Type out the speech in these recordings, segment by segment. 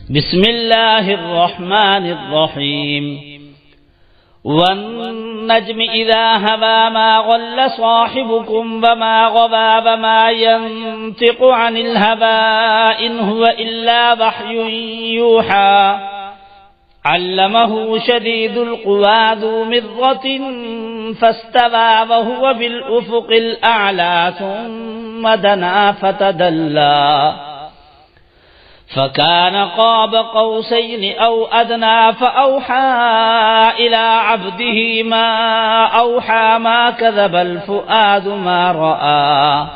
بسم الله الرحمن الرحيم والنجم إذا هوى ما ضل صاحبكم وما غوى وما ينطق عن الهوى إن هو إلا وحي يوحى علمه شديد القوى ذو مرة فاستوى وهو بالأفق الأعلى ثم دنا فتدلى فكان قاب قوسين أو أدنى فأوحى إلى عبده ما أوحى ما كذب الفؤاد ما رأى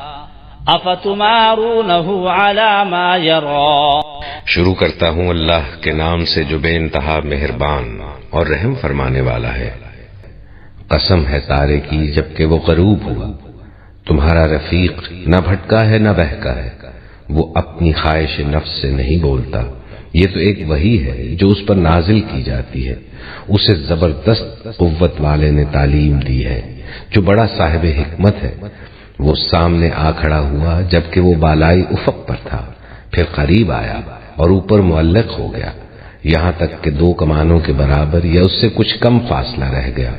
أفتمارونه على ما يرى. شروع کرتا ہوں اللہ کے نام سے جو بے انتہا مہربان اور رحم فرمانے والا ہے. قسم ہے تارے کی جبکہ وہ غروب ہوا، تمہارا رفیق نہ بھٹکا ہے نہ بہکا ہے، وہ اپنی خواہش نفس سے نہیں بولتا. یہ تو ایک وحی ہے جو اس پر نازل کی جاتی ہے، اسے زبردست قوت والے نے تعلیم دی ہے جو بڑا صاحب حکمت ہے. وہ سامنے آ کھڑا ہوا جبکہ وہ بالائی افق پر تھا، پھر قریب آیا اور اوپر معلق ہو گیا، یہاں تک کہ 2 کمانوں کے برابر یا اس سے کچھ کم فاصلہ رہ گیا.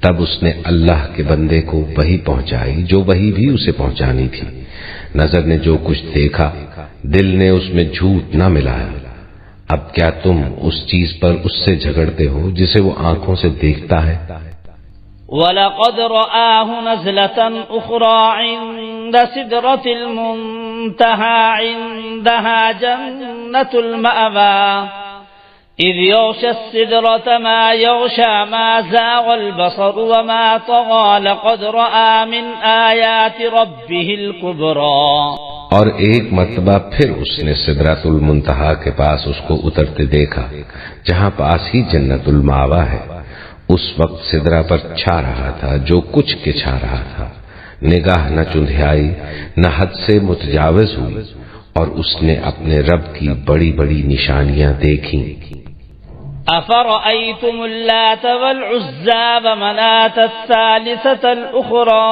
تب اس نے اللہ کے بندے کو وحی پہنچائی جو وحی بھی اسے پہنچانی تھی. نظر نے جو کچھ دیکھا، دل نے اس میں جھوٹ نہ ملایا. اب کیا تم اس چیز پر اس سے جھگڑتے ہو جسے وہ آنکھوں سے دیکھتا ہے؟ وَلَقَدْ رَآهُ نَزْلَةً أُخْرَى عِندَ سِدْرَةِ الْمُنْتَهَى عِندَهَا جَنَّةُ الْمَأْوَى إِذْ يَغْشَى السِّدْرَةَ مَا يَغْشَى مَا زَاغَ الْبَصَرُ وَمَا طَغَى لَقَدْ رَآى مِنْ آيَاتِ رَبِّهِ الْكُبْرَى. اور ایک مرتبہ پھر اس نے سدرۃ المنتہا کے پاس اس کو اترتے دیکھا جہاں پاس ہی جنت المأویٰ ہے. اس وقت سدرہ پر چھا رہا تھا جو کچھ کے چھا رہا تھا. نگاہ نہ چندھیائی نہ حد سے متجاوز ہوئی اور اس نے اپنے رب کی بڑی بڑی نشانیاں دیکھیں. أَفَرَأَيْتُمُ اللَّاتَ وَالْعُزَّى وَمَنَاةَ الثَّالِثَةَ الْأُخْرَى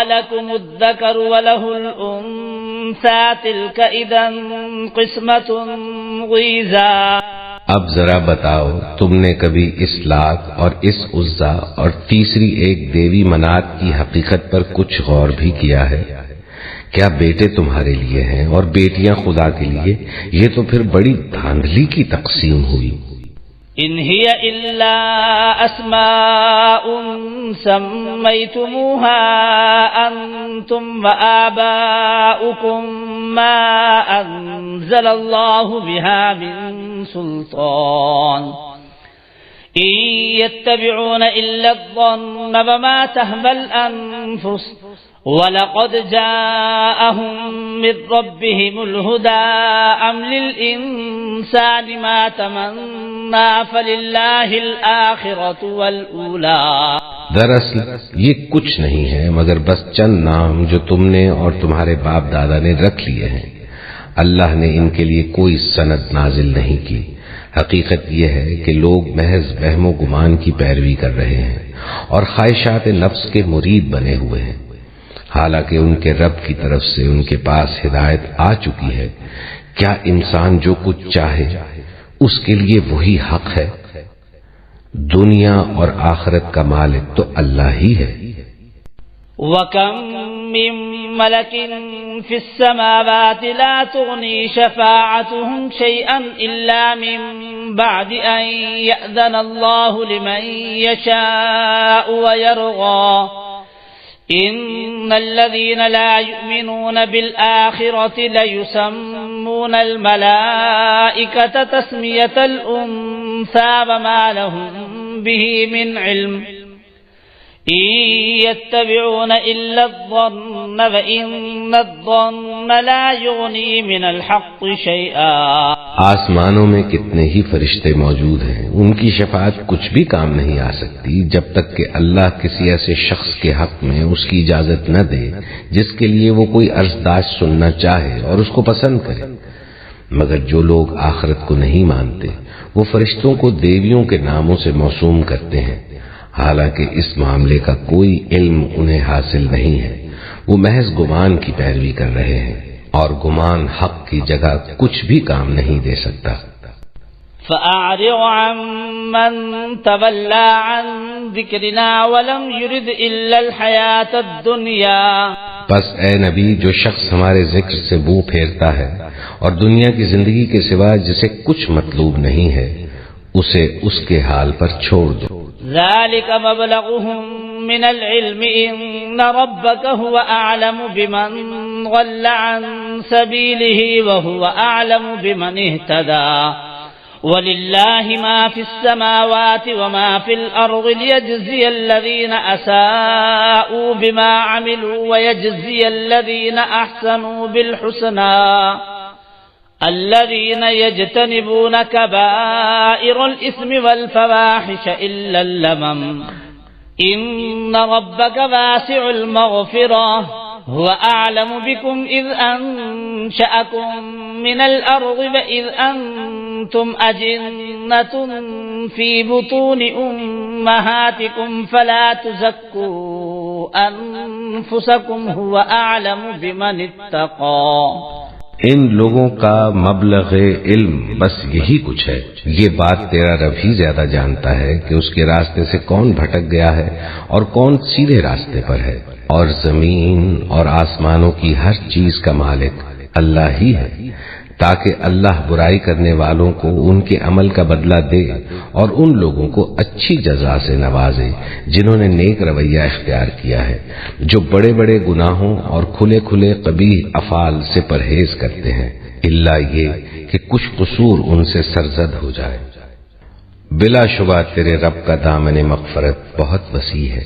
أَلَكُمُ الذَّكَرُ وَلَهُ الْأُنثَىٰ تِلْكَ إِذًا قِسْمَةٌ ضِیزَىٰ. اب ذرا بتاؤ تم نے کبھی اس لات اور اس عزا اور تیسری ایک دیوی منات کی حقیقت پر کچھ غور بھی کیا ہے؟ کیا بیٹے تمہارے لیے ہیں اور بیٹیاں خدا کے لیے؟ یہ تو پھر بڑی دھاندلی کی تقسیم ہوئی. إن هي إلا أسماء سميتموها أنتم وآباؤكم ما أنزل الله بها من سلطان إن يتبعون إلا الظن وما تهوى الأنفس وَلَقَدْ جَاءَهُم مِّن رَّبِّهِمُ الْهُدَىٰ أَمْ لِلْإِنسَانِ مَا تَمَنَّىٰ فَلِلَّهِ الْآخِرَةُ وَالْأُولَىٰ. دراصل یہ کچھ نہیں ہے مگر بس چند نام جو تم نے اور تمہارے باپ دادا نے رکھ لیے ہیں. اللہ نے ان کے لیے کوئی سند نازل نہیں کی. حقیقت یہ ہے کہ لوگ محض وہم و گمان کی پیروی کر رہے ہیں اور خواہشات نفس کے مرید بنے ہوئے ہیں، حالانکہ ان کے رب کی طرف سے ان کے پاس ہدایت آ چکی ہے. کیا انسان جو کچھ چاہے اس کے لیے وہی حق ہے؟ دنیا اور آخرت کا مالک تو اللہ ہی ہے. وَكَم مِّن مَّلَكٍ فِي السَّمَاوَاتِ لَا تُغْنِي شَفَاعَتُهُمْ شَيْئًا إِلَّا مِن بَعْدِ أَن يَأْذَنَ اللَّهُ لِمَن يَشَاءُ وَيَرْضَىٰ. إِنَّ الَّذِينَ لَا يُؤْمِنُونَ بِالْآخِرَةِ لَيُسَمُّونَ الْمَلَائِكَةَ تَسْمِيَةَ الْأُنثَىٰ وَمَا لَهُم بِهِ مِنْ عِلْمٍ إِن يَتَّبِعُونَ إِلَّا الظَّنَّ وَإِنَّ الظَّنَّ لَا يُغْنِي مِنَ الْحَقِّ شَيْئًا. آسمانوں میں کتنے ہی فرشتے موجود ہیں، ان کی شفاعت کچھ بھی کام نہیں آ سکتی جب تک کہ اللہ کسی ایسے شخص کے حق میں اس کی اجازت نہ دے جس کے لیے وہ کوئی عرضداشت سننا چاہے اور اس کو پسند کرے. مگر جو لوگ آخرت کو نہیں مانتے وہ فرشتوں کو دیویوں کے ناموں سے موسوم کرتے ہیں، حالانکہ اس معاملے کا کوئی علم انہیں حاصل نہیں ہے. وہ محض گمان کی پیروی کر رہے ہیں اور گمان حق کی جگہ کچھ بھی کام نہیں دے سکتا. فأعرض عمن تولى عن ذكرنا ولم يرد إلا الحياة الدنيا. پس اے نبی، جو شخص ہمارے ذکر سے منہ پھیرتا ہے اور دنیا کی زندگی کے سوا جسے کچھ مطلوب نہیں ہے، اسے اس کے حال پر چھوڑ دو. ذلك مبلغهم من العلم إن ربك هو أعلم بمن ضل عن سبيله وهو أعلم بمن اهتدى. ولله ما في السماوات وما في الأرض ليجزي الذين أساءوا بما عملوا ويجزي الذين أحسنوا بالحسنى الذين يجتنبون كبائر الإثم والفواحش إلا اللمم إن ربك واسع المغفرة هو أعلم بكم إذ أنشأكم من الأرض وإذ أنتم أجنة في بطون أمهاتكم فلا تزكوا أنفسكم هو أعلم بمن اتقى. ان لوگوں کا مبلغ علم بس یہی کچھ ہے. یہ بات تیرا رب ہی زیادہ جانتا ہے کہ اس کے راستے سے کون بھٹک گیا ہے اور کون سیدھے راستے پر ہے. اور زمین اور آسمانوں کی ہر چیز کا مالک اللہ ہی ہے، تاکہ اللہ برائی کرنے والوں کو ان کے عمل کا بدلہ دے اور ان لوگوں کو اچھی جزا سے نوازے جنہوں نے نیک رویہ اختیار کیا ہے، جو بڑے بڑے گناہوں اور کھلے کھلے قبیح افعال سے پرہیز کرتے ہیں، الا یہ کہ کچھ قصور ان سے سرزد ہو جائے. بلا شبہ تیرے رب کا دامن مغفرت بہت وسیع ہے.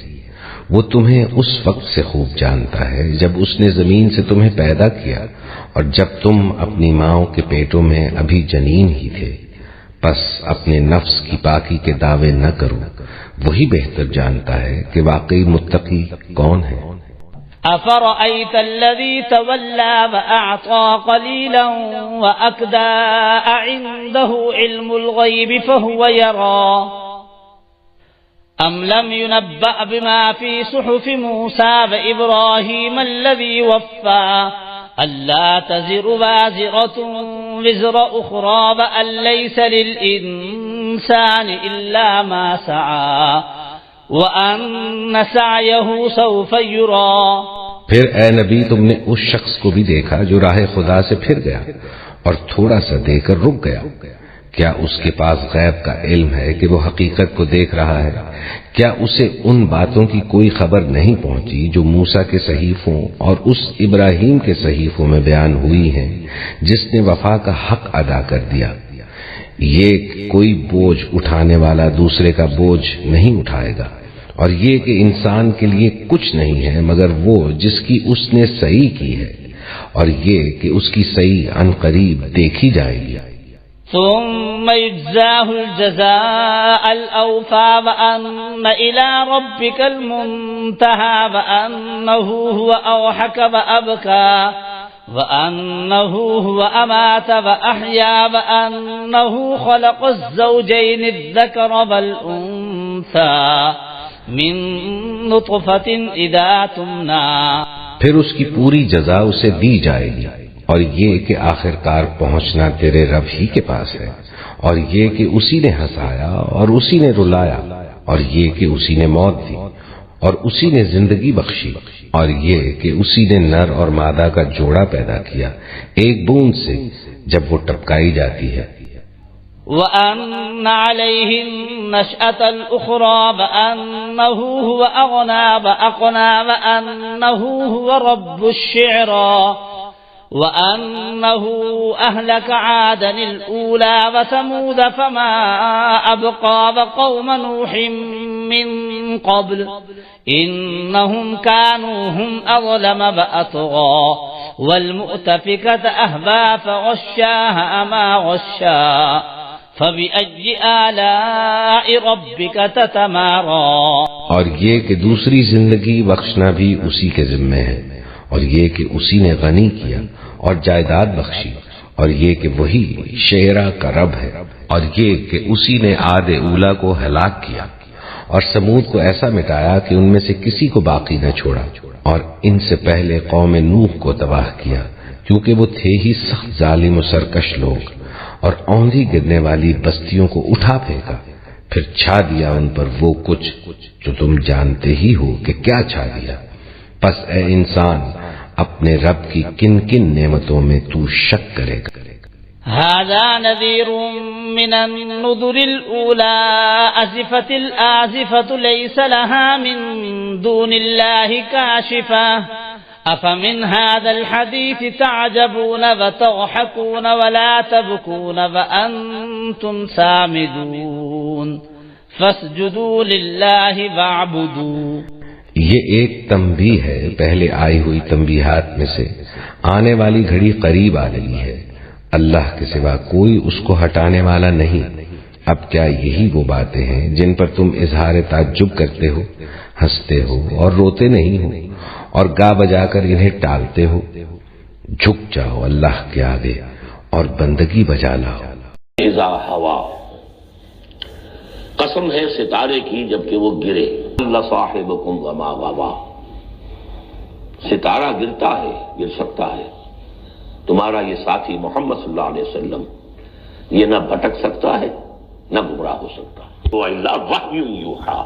وہ تمہیں اس وقت سے خوب جانتا ہے جب اس نے زمین سے تمہیں پیدا کیا اور جب تم اپنی ماؤں کے پیٹوں میں ابھی جنین ہی تھے. پس اپنے نفس کی پاکی کے دعوے نہ کرو، وہی بہتر جانتا ہے کہ واقعی متقی کون ہے. أفرأيت الذي تولى وأعطى قليلا وأكدى عنده علم الغيب فهو يرى أم لم ينبأ بما في صحف موسى وإبراهيم الذي وفى ألا تزر وازرة وزر أخرى وأن ليس للإنسان إلا ما سعى وَأَنَّ سَعْيَهُ سَوْفَ يُرَى. پھر اے نبی، تم نے اس شخص کو بھی دیکھا جو راہ خدا سے پھر گیا اور تھوڑا سا دیکھ کر رک گیا. کیا اس کے پاس غیب کا علم ہے کہ وہ حقیقت کو دیکھ رہا ہے؟ کیا اسے ان باتوں کی کوئی خبر نہیں پہنچی جو موسیٰ کے صحیفوں اور اس ابراہیم کے صحیفوں میں بیان ہوئی ہیں جس نے وفا کا حق ادا کر دیا؟ یہ کوئی بوجھ اٹھانے والا دوسرے کا بوجھ نہیں اٹھائے گا، اور یہ کہ انسان کے لیے کچھ نہیں ہے مگر وہ جس کی اس نے صحیح کی ہے، اور یہ کہ اس کی صحیح عنقریب دیکھی جائے گی. ثم يجزاه الجزاء الأوفى وأن إلى ربك المنتهى وأنه هو أضحك وأبكى وأنه هو أمات وأحيا وأنه خلق الزوجين الذكر والأنثى من نطفة إذا تمنى. پھر اس کی پوری جزا اسے دی جائے گی، اور یہ کہ آخر کار پہنچنا تیرے رب ہی کے پاس ہے، اور یہ کہ اسی نے ہنسایا اور اسی نے رلایا، اور یہ کہ اسی نے موت دی اور اسی نے زندگی بخشی، اور یہ کہ اسی نے نر اور مادہ کا جوڑا پیدا کیا ایک بوند سے جب وہ ٹپکائی جاتی ہے. وَأَنَّ عَلَيْهِ النَّشْأَةَ الْأُخْرَى وَأَنَّهُ هُوَ أَغْنَى وَأَقْنَى وَأَنَّهُ هُوَ رَبُّ الشِّعْرَى وَأَنَّهُ أَهْلَكَ عَادًا الْأُولَى وَثَمُودَ فَمَا أَبْقَى وَقَوْمَ نُوحٍ مِّن قَبْلُ إِنَّهُمْ كَانُوا هُمْ أَظْلَمَ وَأَطْغَى وَالْمُؤْتَفِكَةَ أَهْوَىٰ فَغَشَّاهَا مَا غَشَّىٰ فَبِأَيِّ آلَاءِ رَبِّكَ تَتَمَارَىٰ. اور یہ کہ دوسری زندگی بخشنا بھی اسی کے ذمے ہے، اور یہ کہ اسی نے غنی کیا اور جائیداد بخشی، اور یہ کہ وہی شعرا کا رب ہے، اور یہ کہ اسی نے عاد اولا کو ہلاک کیا اور سمود کو ایسا مٹایا کہ ان میں سے کسی کو باقی نہ چھوڑا، اور ان سے پہلے قوم نوح کو تباہ کیا کیونکہ وہ تھے ہی سخت ظالم و سرکش لوگ، اور اوندھی گرنے والی بستیوں کو اٹھا پھینکا، پھر چھا دیا ان پر وہ کچھ جو تم جانتے ہی ہو کہ کیا چھا دیا۔ پس اے انسان، اپنے رب کی کن کن نعمتوں میں تو شک کرے گا؟ هذا نذير من النذر الأولى أزفت الآزفة ليس لها من دون الله كاشفة أفمن هذا الحديث تعجبون وتضحكون ولا تبكون وأنتم سامدون فاسجدوا لله واعبدوا۔ یہ ایک تنبیہ ہے پہلے آئی ہوئی تنبیہات میں سے، آنے والی گھڑی قریب آ گئی ہے، اللہ کے سوا کوئی اس کو ہٹانے والا نہیں۔ اب کیا یہی وہ باتیں ہیں جن پر تم اظہار تعجب کرتے ہو، ہنستے ہو اور روتے نہیں ہو، اور گا بجا کر انہیں ٹالتے ہو؟ جھک جاؤ اللہ کے آگے اور بندگی بجا لاؤ۔ اذا ہوا، قسم ہے ستارے کی جبکہ وہ گرے، اللہ صاحبکم وما غوا، ستارہ گرتا ہے، گر سکتا ہے، تمہارا یہ ساتھی محمد صلی اللہ علیہ وسلم یہ نہ بھٹک سکتا ہے نہ گمراہ ہو سکتا ہے۔ تو اللہ وحی یوحا،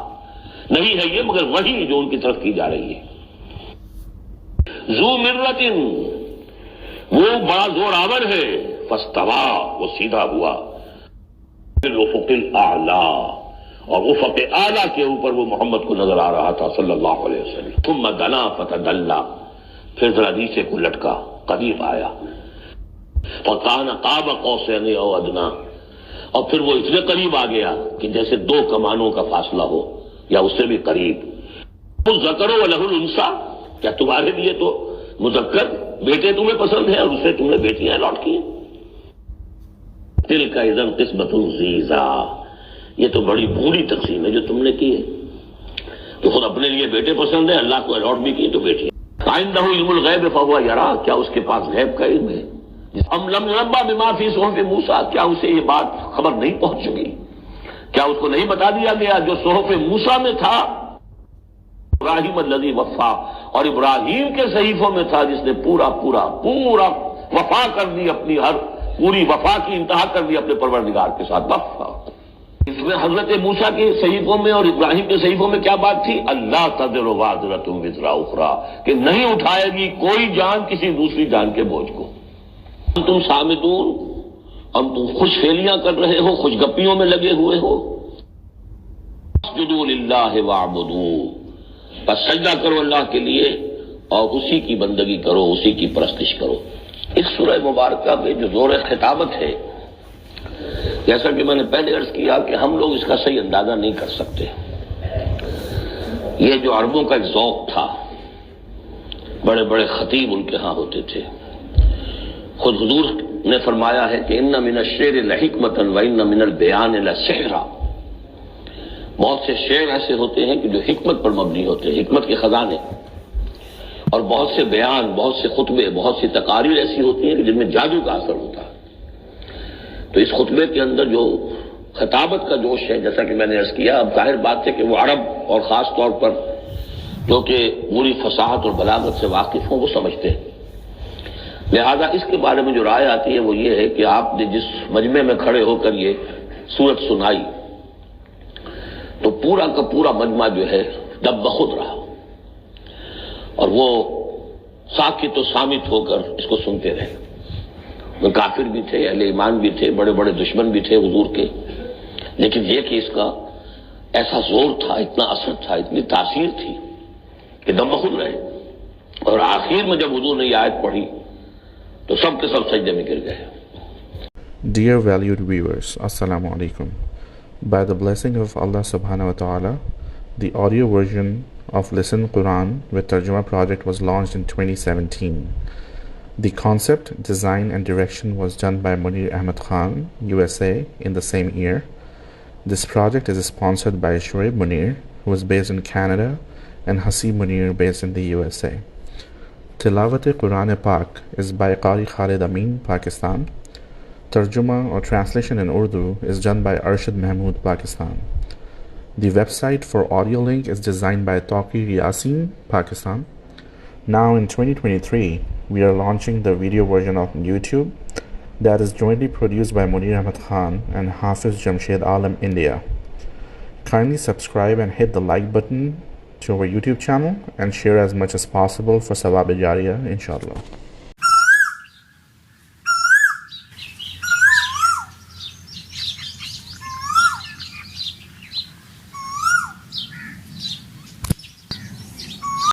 نہیں ہے یہ مگر وحی جو ان کی طرف کی جا رہی ہے۔ ذو مرۃ، وہ بڑا زور آور ہے، فاستوا، وہ سیدھا ہوا، الافق الاعلی، اور افق اعلیٰ کے اوپر وہ محمد کو نظر آ رہا تھا صلی اللہ علیہ وسلم۔ ثم دنا فتدلا، پھر ذرا نیچے کو لٹکا، قریب آیا، فکان قاب قوسین او ادنا، اور پھر وہ اتنے قریب آ گیا کہ جیسے دو کمانوں کا فاصلہ ہو یا اس سے بھی قریب۔ الذکر وله الانثى، کیا تمہارے لیے تو مذکر بیٹے تمہیں پسند ہیں اور اسے تم نے بیٹیاں الاٹ کی؟ تلک اذا قسمۃ ضیزا، یہ تو بڑی بری تقسیم ہے جو تم نے کی ہے، تو خود اپنے لیے بیٹے پسند ہے، اللہ کو الاٹ بھی کی تو بیٹی۔ عنده علم الغیب فهو یرا، کیا اس کے پاس غیب کا علم ہے؟ ام لم ينبأ بما فی صحف موسیٰ، کیا اسے یہ بات خبر نہیں پہنچ چکی؟ کیا اس کو نہیں بتا دیا گیا جو صحف موسیٰ میں تھا؟ ابراہیم الذی وفا، اور ابراہیم کے صحیفوں میں تھا جس نے پورا وفا کر دی، اپنی ہر پوری وفا کی انتہا کر دی اپنے پروردگار کے ساتھ۔ وفا، اس میں حضرت موسیٰ کے صحیفوں میں اور ابراہیم کے صحیفوں میں کیا بات تھی؟ اللہ تذر وازرۃ وزر اخری، کہ نہیں اٹھائے گی کوئی جان کسی دوسری جان کے بوجھ کو۔ تم سامدون، اور تم خوش فیلیاں کر رہے ہو، خوش گپیوں میں لگے ہوئے ہو۔ اسجدوا للہ واعبدوا، بس سجدہ کرو اللہ کے لیے اور اسی کی بندگی کرو، اسی کی پرستش کرو۔ اس سورہ مبارکہ میں جو زور خطابت ہے، جیسا کہ میں نے پہلے عرض کیا کہ ہم لوگ اس کا صحیح اندازہ نہیں کر سکتے۔ یہ جو عربوں کا ایک ذوق تھا، بڑے بڑے خطیب ان کے ہاں ہوتے تھے، خود حضور نے فرمایا ہے کہ ان من الشعر لحکمۃ وان من البیان لسحرا، بہت سے شعر ایسے ہوتے ہیں کہ جو حکمت پر مبنی ہوتے ہیں، حکمت کے خزانے، اور بہت سے بیان، بہت سے خطبے، بہت سی تقاریر ایسی ہوتی ہیں کہ جن میں جادو کا اثر ہوتا ہے۔ تو اس خطبے کے اندر جو خطابت کا جوش ہے، جیسا کہ میں نے عرض کیا، اب ظاہر بات ہے کہ وہ عرب اور خاص طور پر جو کہ پوری فصاحت اور بلاغت سے واقف ہوں وہ سمجھتے ہیں، لہذا اس کے بارے میں جو رائے آتی ہے وہ یہ ہے کہ آپ نے جس مجمع میں کھڑے ہو کر یہ سورت سنائی تو پورا کا پورا مجمع جو ہے دب بخود رہا، اور وہ ساکت و صامت ہو کر اس کو سنتے رہے۔ وہ کافر بھی تھے، اہل ایمان بھی تھے، بڑے بڑے دشمن بھی تھے حضور کے، لیکن یہ کہ اس کا ایسا زور تھا، اتنا اثر تھا، اتنی تاثیر تھی کہ دم بخود رہے۔ اور آخر میں جب حضور نے یہ آیت پڑھی تو سب کے سب سجدے میں گر گئے۔ Dear valued viewers, Assalamu alaikum. By the blessing of Allah subhanahu wa ta'ala, the audio version of Listen Quran with Tarjuma project was launched in 2017. The concept, design and direction was done by Munir Ahmed Khan, USA in the same year. This project is sponsored by Shoaib Munir, who is based in Canada, and Hasib Munir based in the USA. Tilawat Quran Pak is by Qari Khalid Amin, Pakistan. Tarjuma or translation in Urdu is done by Arshad Mahmood, Pakistan. The website for audio link is designed by Taqi Yasin, Pakistan. Now in 2023, we are launching the video version on YouTube. that is jointly produced by Munir Ahmed Khan and Hafiz Jamshed Alam, India. Kindly subscribe and hit the like button to our YouTube channel and share as much as possible for Sawab-e-Jariyah, inshallah.